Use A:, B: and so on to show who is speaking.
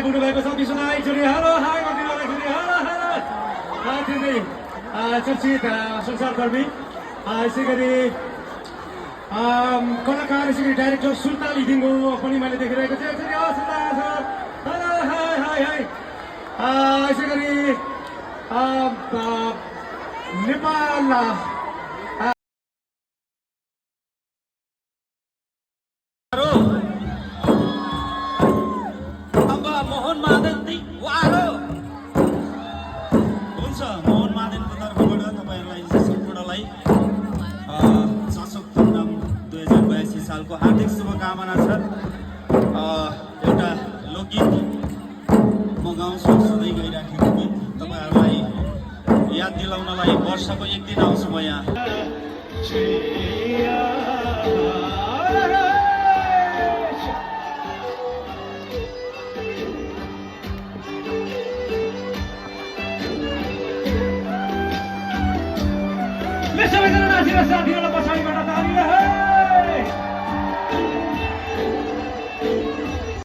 A: आइपुग्नु भएको छ विश्वमा एकचोटि हेलो हाई गरिदिनु होला एकचोटि हेलो हेलो अत्यन्तै चर्चित संसारकर्मी यसै गरी कलाकार यसै गरी डाइरेक्टर सुल्तान लिदिङको पनि मैले देखिरहेको छु एकचोटि Sultan sir hello hi hi hi यसै गरी नेपाल
B: मोहन मादन वारो हुन्छ मोहन मादनको तर्फबाट तपाईँहरूलाई सम्पूर्णलाई शासक नाम 2082 सालको हार्दिक शुभकामना छ। एउटा लोकगीत म गाउँछु सधैँ गइराखेको गीत तपाईँहरूलाई याद दिलाउनलाई वर्षको एक दिन आउँछु म यहाँ।
A: सबैजना नाचेर साथीहरूलाई पछाडिबाट ताली